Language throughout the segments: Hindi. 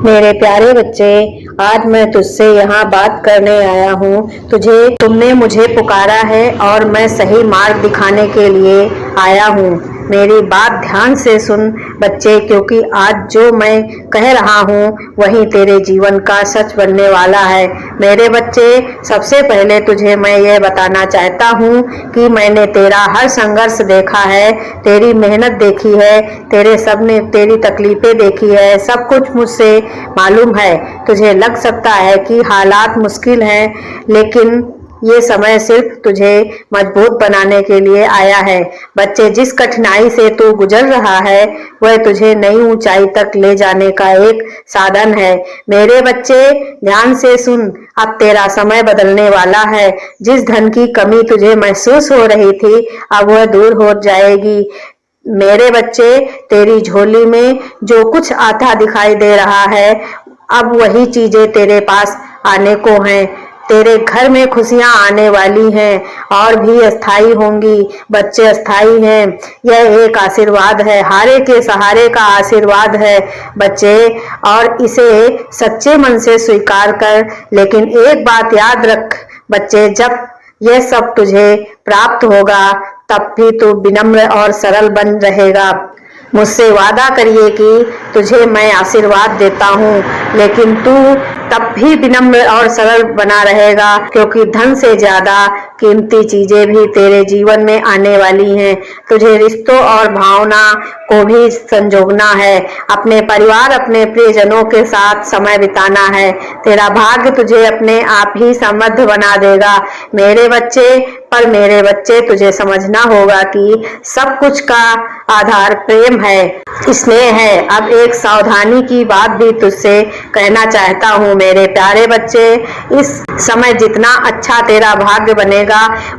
मेरे प्यारे बच्चे, आज मैं तुझसे यहाँ बात करने आया हूँ। तुमने मुझे पुकारा है और मैं सही मार्ग दिखाने के लिए आया हूँ। मेरी बात ध्यान से सुन बच्चे, क्योंकि आज जो मैं कह रहा हूँ वही तेरे जीवन का सच बनने वाला है। मेरे बच्चे, सबसे पहले तुझे मैं ये बताना चाहता हूँ कि मैंने तेरा हर संघर्ष देखा है, तेरी मेहनत देखी है, तेरी तकलीफें देखी है। सब कुछ मुझसे मालूम है। तुझे लग सकता है कि हालात मुश्किल हैं, लेकिन ये समय सिर्फ तुझे मजबूत बनाने के लिए आया है। बच्चे, जिस कठिनाई से तू गुजर रहा है वह तुझे नई ऊंचाई तक ले जाने का एक साधन है। मेरे बच्चे, ध्यान से सुन, अब तेरा समय बदलने वाला है। जिस धन की कमी तुझे महसूस हो रही थी, अब वह दूर हो जाएगी। मेरे बच्चे, तेरी झोली में जो कुछ आता दिखाई दे रहा है, अब वही चीजें तेरे पास आने को हैं। तेरे घर में खुशियां आने वाली हैं और भी अस्थाई होंगी। बच्चे, अस्थाई हैं। यह एक आशीर्वाद है, हारे के सहारे का आशीर्वाद है बच्चे, और इसे सच्चे मन से स्वीकार कर। लेकिन एक बात याद रख बच्चे, जब यह सब तुझे प्राप्त होगा तब भी तू विनम्र और सरल बन रहेगा। मुझसे वादा करिए कि तुझे मैं आशीर्वाद देता हूँ, लेकिन तू तब भी विनम्र और सरल बना रहेगा, क्योंकि धन से ज्यादा कीमती चीजें भी तेरे जीवन में आने वाली हैं। तुझे रिश्तों और भावना को भी संजोगना है, अपने परिवार, अपने प्रियजनों के साथ समय बिताना है। तेरा भाग्य तुझे अपने आप ही समृद्ध बना देगा मेरे बच्चे। पर मेरे बच्चे, तुझे समझना होगा कि सब कुछ का आधार प्रेम है, स्नेह है। अब एक सावधानी की बात भी तुझसे कहना चाहता हूँ मेरे प्यारे बच्चे। इस समय जितना अच्छा तेरा भाग्य बनेगा,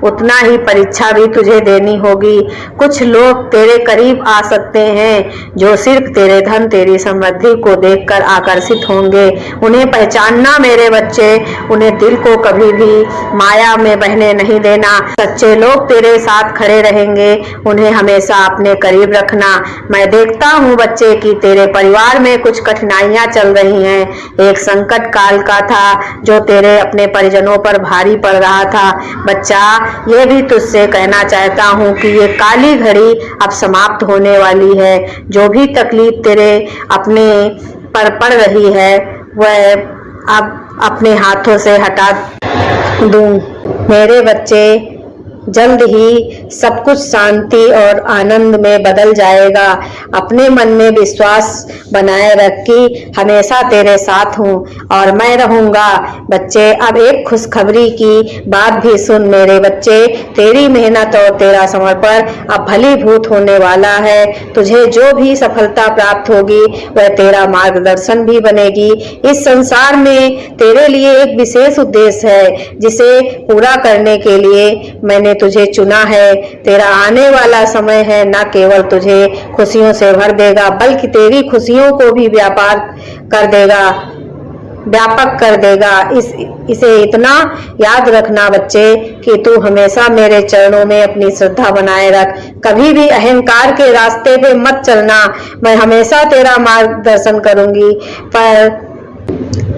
उतना ही परीक्षा भी तुझे देनी होगी। कुछ लोग तेरे करीब आ सकते हैं जो सिर्फ तेरे धन, तेरी समृद्धि को देखकर आकर्षित होंगे। उन्हें पहचानना मेरे बच्चे, उन्हें दिल को कभी भी माया में बहने नहीं देना। सच्चे लोग तेरे साथ खड़े रहेंगे, उन्हें हमेशा अपने करीब रखना। मैं देखता हूँ बच्चे कि तेरे परिवार में कुछ कठिनाइयां चल रही हैं। एक संकट काल का था जो तेरे अपने परिजनों पर भारी पड़ रहा था। बच्चा, ये भी तुझसे कहना चाहता हूँ कि ये काली घड़ी अब समाप्त होने वाली है। जो भी तकलीफ तेरे अपने पर पड़ रही है वह अब अपने हाथों से हटा दूं। मेरे बच्चे, जल्द ही सब कुछ शांति और आनंद में बदल जाएगा। अपने मन में विश्वास बनाए रख कि हमेशा तेरे साथ हूँ और मैं रहूंगा। बच्चे, अब एक खुशखबरी की बात भी सुन मेरे बच्चे। तेरी मेहनत और तेरा समर्पण अब फलीभूत होने वाला है। तुझे जो भी सफलता प्राप्त होगी वह तेरा मार्गदर्शन भी बनेगी। इस संसार में तेरे लिए एक विशेष उद्देश्य है, जिसे पूरा करने के लिए मैंने तुझे चुना है। तेरा आने वाला समय है न केवल तुझे खुशियों से भर देगा, बल्कि तेरी खुशियों को भी व्यापक कर देगा। इसे इतना याद रखना बच्चे कि तू हमेशा मेरे चरणों में अपनी श्रद्धा बनाए रख। कभी भी अहंकार के रास्ते पे मत चलना। मैं हमेशा तेरा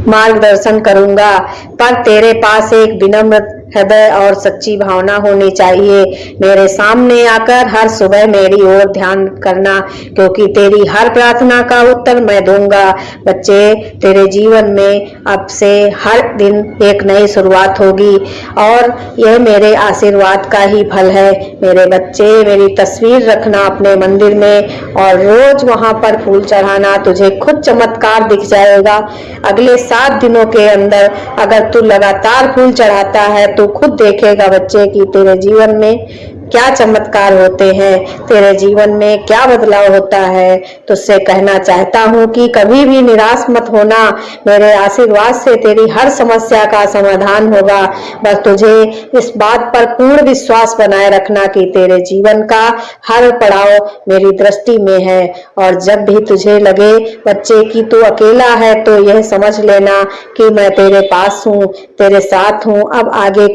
मार्गदर्शन करूंगा, पर तेरे पास एक विनम्र हृदय और सच्ची भावना होनी चाहिए। मेरे सामने आकर हर सुबह मेरी ओर ध्यान करना, क्योंकि तेरी हर प्रार्थना का उत्तर मैं दूंगा। बच्चे, तेरे जीवन में अब से हर दिन एक नई शुरुआत होगी और यह मेरे आशीर्वाद का ही फल है। मेरे बच्चे, मेरी तस्वीर रखना अपने मंदिर में और रोज वहां पर फूल चढ़ाना। तुझे खुद चमत्कार दिख जाएगा। अगले 7 दिनों के अंदर अगर तू लगातार फूल चढ़ाता है तो खुद देखेगा बच्चे कि तेरे जीवन में क्या चमत्कार होते हैं, तेरे जीवन में क्या बदलाव होता है। तुझसे कहना चाहता हूँ कि कभी भी निराश मत होना। मेरे आशीर्वाद से तेरी हर समस्या का समाधान होगा। बस तुझे इस बात पर पूर्ण विश्वास बनाए रखना कि तेरे जीवन का हर पड़ाव मेरी दृष्टि में है। और जब भी तुझे लगे बच्चे कि तू अकेला है, तो यह समझ लेना कि मैं तेरे पास हूँ, तेरे साथ हूँ। अब आगे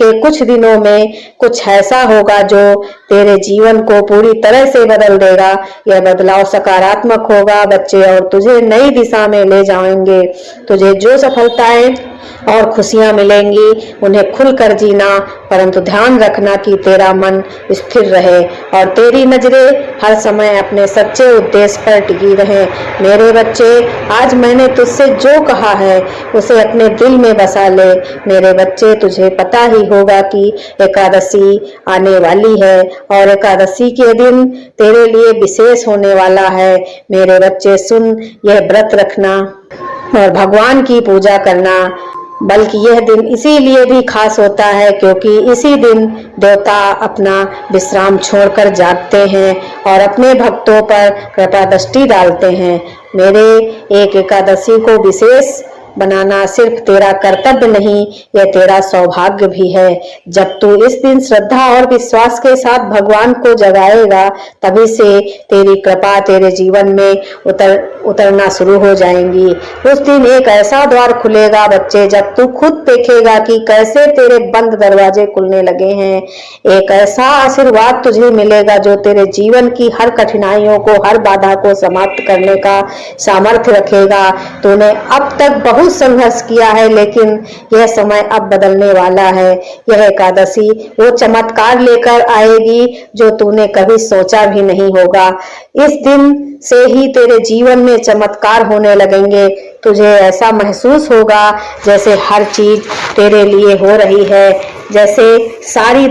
के कुछ दिनों में कुछ ऐसा होगा जो तेरे जीवन को पूरी तरह से बदल देगा। यह बदलाव सकारात्मक होगा बच्चे, और तुझे नई दिशा में ले जाएंगे। तुझे जो सफलताएं और खुशियां मिलेंगी उन्हें खुलकर जीना, परंतु ध्यान रखना कि तेरा मन स्थिर रहे और तेरी नजरें हर समय अपने सच्चे उद्देश्य पर टिकी रहे। मेरे बच्चे, आज मैंने तुझसे जो कहा है उसे अपने दिल में बसा ले। मेरे बच्चे, तुझे पता ही होगा कि एकादशी आने वाली है और एकादशी के दिन तेरे लिए विशेष होने वाला है। मेरे बच्चे सुन, यह व्रत रखना और भगवान की पूजा करना, बल्कि यह दिन इसीलिए भी खास होता है क्योंकि इसी दिन देवता अपना विश्राम छोड़कर जागते हैं और अपने भक्तों पर कृपा दृष्टि डालते हैं। मेरे एक एकादशी को विशेष बनाना सिर्फ तेरा कर्तव्य नहीं, यह तेरा सौभाग्य भी है। जब तू इस दिन श्रद्धा और विश्वास के साथ भगवान को जगाएगा, तभी से तेरी कृपा तेरे जीवन में उतरना शुरू हो जाएंगी। उस दिन एक ऐसा द्वार खुलेगा बच्चे, जब तू खुद देखेगा कि कैसे तेरे बंद दरवाजे खुलने लगे हैं। एक ऐसा आशीर्वाद तुझे मिलेगा जो तेरे जीवन की हर कठिनाइयों को, हर बाधा को समाप्त करने का सामर्थ्य रखेगा। तूने अब तक बहुत संघर्ष किया है, लेकिन यह समय अब बदलने वाला है। यह एकादशी वो चमत्कार लेकर आएगी जो तूने कभी सोचा भी नहीं होगा। इस दिन से ही तेरे जीवन में चमत्कार होने लगेंगे। तुझे ऐसा महसूस होगा जैसे हर चीज तेरे लिए हो रही है, जैसे सारी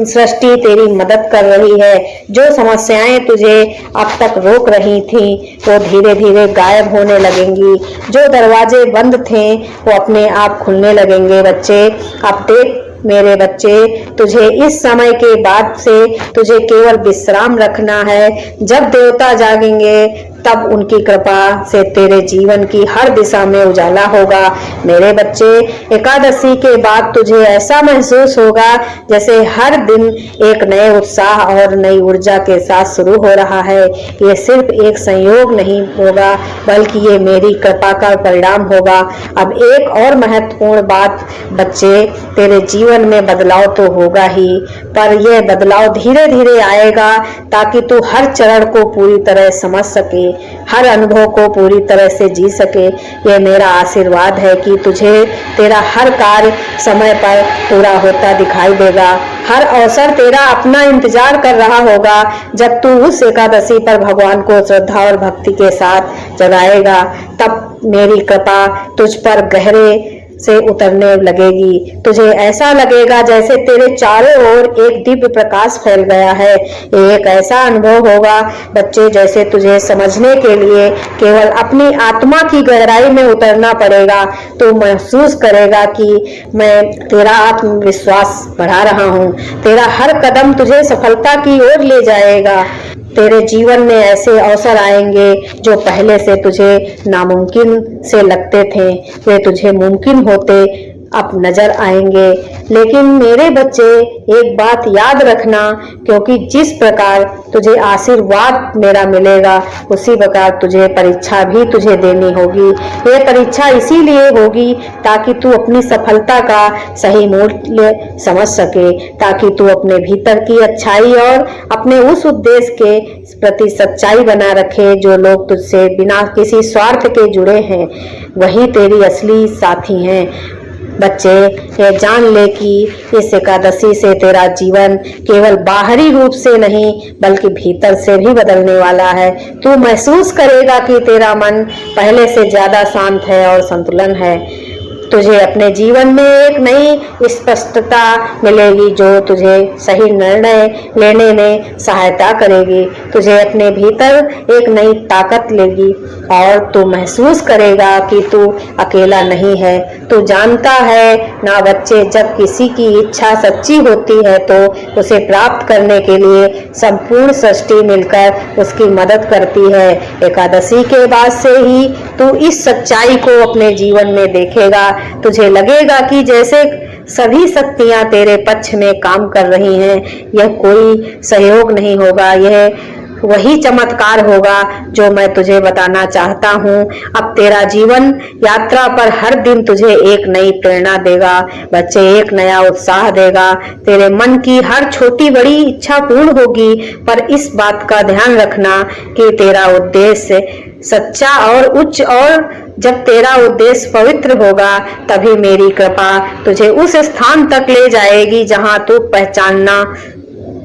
सृष्टि तेरी मदद कर रही है। जो समस्याएं तुझे अब तक रोक रही थीं, वो धीरे धीरे गायब होने लगेंगी। जो दरवाजे बंद थे वो अपने आप खुलने लगेंगे बच्चे। अब देख मेरे बच्चे, तुझे इस समय के बाद से तुझे केवल विश्राम रखना है। जब देवता जागेंगे तब उनकी कृपा से तेरे जीवन की हर दिशा में उजाला होगा। मेरे बच्चे, एकादशी के बाद तुझे ऐसा महसूस होगा जैसे हर दिन एक नए उत्साह और नई ऊर्जा के साथ शुरू हो रहा है। ये सिर्फ एक संयोग नहीं होगा, बल्कि ये मेरी कृपा का परिणाम होगा। अब एक और महत्वपूर्ण बात बच्चे, तेरे जीवन में बदलाव तो होगा ही, पर यह बदलाव धीरे धीरे आएगा ताकि तू हर चरण को पूरी तरह समझ सके, हर अनुभव को पूरी तरह से जी सके। यह मेरा आशीर्वाद है कि तुझे तेरा हर कार्य समय पर पूरा होता दिखाई देगा। हर अवसर तेरा अपना इंतजार कर रहा होगा। जब तू उस एकादशी पर भगवान को श्रद्धा और भक्ति के साथ जगाएगा, तब मेरी कृपा तुझ पर गहरे से उतरने लगेगी। तुझे ऐसा लगेगा जैसे तेरे चारों ओर एक दिव्य प्रकाश फैल गया है। एक ऐसा अनुभव होगा बच्चे जैसे तुझे समझने के लिए केवल अपनी आत्मा की गहराई में उतरना पड़ेगा। तू महसूस करेगा कि मैं तेरा आत्मविश्वास बढ़ा रहा हूँ। तेरा हर कदम तुझे सफलता की ओर ले जाएगा। तेरे जीवन में ऐसे अवसर आएंगे जो पहले से तुझे नामुमकिन से लगते थे, वे तुझे मुमकिन होते अब नजर आएंगे। लेकिन मेरे बच्चे, एक बात याद रखना, क्योंकि जिस प्रकार तुझे आशीर्वाद मेरा मिलेगा, उसी प्रकार तुझे परीक्षा भी तुझे देनी होगी। ये परीक्षा इसीलिए होगी ताकि तू अपनी सफलता का सही मूल्य समझ सके, ताकि तू अपने भीतर की अच्छाई और अपने उस उद्देश्य के प्रति सच्चाई बना रखे जो लोग तुझसे बिना किसी स्वार्थ के जुड़े हैं, वही तेरी असली साथी हैं। बच्चे, ये जान ले कि इस एकादशी से तेरा जीवन केवल बाहरी रूप से नहीं बल्कि भीतर से भी बदलने वाला है। तू महसूस करेगा कि तेरा मन पहले से ज्यादा शांत है और संतुलन है। तुझे अपने जीवन में एक नई स्पष्टता मिलेगी जो तुझे सही निर्णय लेने में सहायता करेगी। तुझे अपने भीतर एक नई ताकत लेगी और तू महसूस करेगा कि तू अकेला नहीं है। तू जानता है ना बच्चे, जब किसी की इच्छा सच्ची होती है तो उसे प्राप्त करने के लिए संपूर्ण सृष्टि मिलकर उसकी मदद करती है। एकादशी के बाद से ही तू इस सच्चाई को अपने जीवन में देखेगा। तुझे लगेगा कि जैसे सभी शक्तियां तेरे पक्ष में काम कर रही हैं। यह कोई सहयोग नहीं होगा, यह वही चमत्कार होगा जो मैं तुझे बताना चाहता हूँ। अब तेरा जीवन यात्रा पर हर दिन तुझे एक नई प्रेरणा देगा बच्चे, एक नया उत्साह देगा। तेरे मन की हर छोटी बड़ी इच्छा पूर्ण होगी, पर इस बात का ध्यान रखना कि तेरा उद्देश्य सच्चा और उच्च, और जब तेरा उद्देश्य पवित्र होगा तभी मेरी कृपा तुझे उस स्थान तक ले जाएगी जहां तू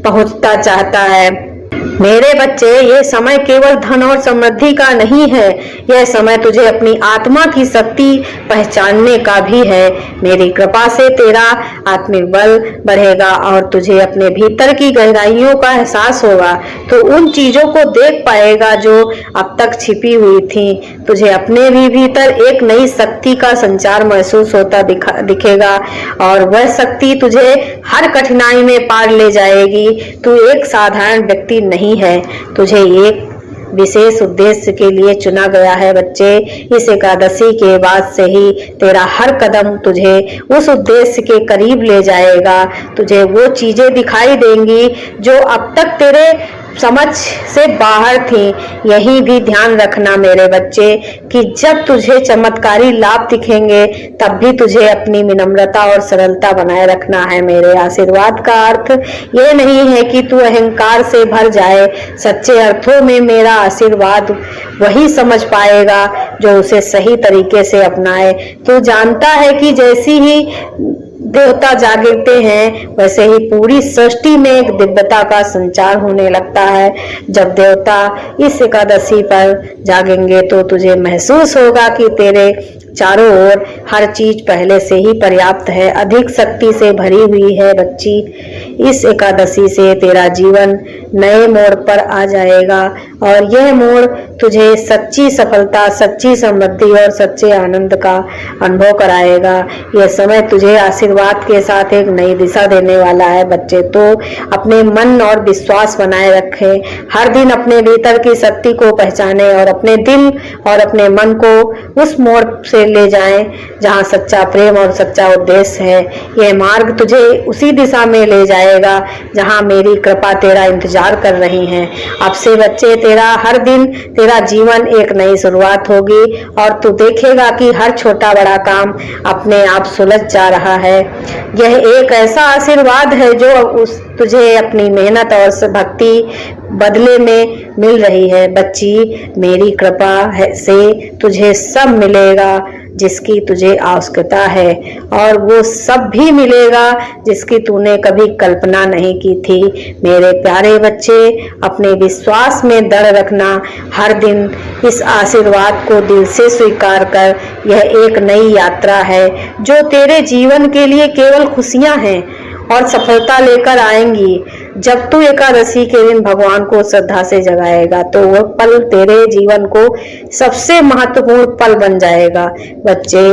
पहुंचता चाहता है। मेरे बच्चे, ये समय केवल धन और समृद्धि का नहीं है, यह समय तुझे अपनी आत्मा की शक्ति पहचानने का भी है। मेरी कृपा से तेरा आत्मिक बल बढ़ेगा और तुझे अपने भीतर की गहराइयों का एहसास होगा। तो उन चीजों को देख पाएगा जो अब तक छिपी हुई थी। तुझे अपने भी भीतर एक नई शक्ति का संचार महसूस होता दिखेगा और वह शक्ति तुझे हर कठिनाई में पार ले जाएगी। तू एक साधारण व्यक्ति नहीं है, तुझे एक विशेष उद्देश्य के लिए चुना गया है बच्चे। इस एकादशी के बाद से ही तेरा हर कदम तुझे उस उद्देश्य के करीब ले जाएगा। तुझे वो चीजें दिखाई देंगी जो अब तक तेरे समझ से बाहर थी। यही भी ध्यान रखना मेरे बच्चे कि जब तुझे चमत्कारी लाभ दिखेंगे तब भी तुझे अपनी विनम्रता और सरलता बनाए रखना है। मेरे आशीर्वाद का अर्थ ये नहीं है कि तू अहंकार से भर जाए। सच्चे अर्थों में मेरा आशीर्वाद वही समझ पाएगा जो उसे सही तरीके से अपनाए। तू जानता है कि जैसी ही देवता जागते हैं वैसे ही पूरी सृष्टि में एक दिव्यता का संचार होने लगता है। जब देवता इस एकादशी पर जागेंगे तो तुझे महसूस होगा कि तेरे चारों ओर हर चीज पहले से ही पर्याप्त है, अधिक शक्ति से भरी हुई है बच्ची। इस एकादशी से तेरा जीवन नए मोड़ पर आ जाएगा और यह मोड़ तुझे सच्ची सफलता, सच्ची समृद्धि और सच्चे आनंद का अनुभव कराएगा। यह समय तुझे आशीर्वाद के साथ एक नई दिशा देने वाला है बच्चे। तो अपने मन और विश्वास बनाए रखें, हर दिन अपने भीतर की शक्ति को पहचाने और अपने दिल और अपने मन को उस मोड़ से ले जाएं जहां सच्चा प्रेम और सच्चा उद्देश्य है। यह मार्ग तुझे उसी दिशा में ले जाएगा जहां मेरी कृपा तेरा इंतजार कर रही है। अब से बच्चे तेरा हर दिन, तेरा जीवन एक नई शुरुआत होगी और तू देखेगा कि हर छोटा बड़ा काम अपने आप सुलझ जा रहा है। यह एक ऐसा आशीर्वाद है जो तुझे अपनी मेहनत और भक्ति बदले में मिल रही है बच्ची। मेरी कृपा से तुझे सब मिलेगा जिसकी तुझे आवश्यकता है, और वो सब भी मिलेगा जिसकी तूने कभी कल्पना नहीं की थी। मेरे प्यारे बच्चे, अपने विश्वास में दृढ़ रखना। हर दिन इस आशीर्वाद को दिल से स्वीकार कर। यह एक नई यात्रा है जो तेरे जीवन के लिए केवल खुशियां हैं और सफलता लेकर आएंगी। जब तू एकादशी के दिन भगवान को श्रद्धा से जगाएगा तो वह पल तेरे जीवन को सबसे महत्वपूर्ण पल बन जाएगा बच्चे।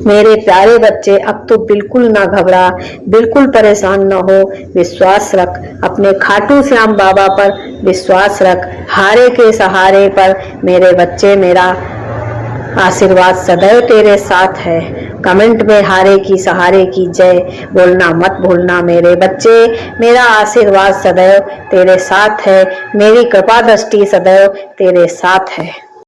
मेरे प्यारे बच्चे, अब तो बिल्कुल ना घबरा, बिल्कुल परेशान ना हो। विश्वास रख, अपने खाटू श्याम बाबा पर विश्वास रख, हारे के सहारे पर। मेरे बच्चे, मेरा आशीर्वाद सदैव तेरे साथ है। कमेंट में हारे की सहारे की जय बोलना मत भूलना मेरे बच्चे। मेरा आशीर्वाद सदैव तेरे साथ है, मेरी कृपा दृष्टि सदैव तेरे साथ है।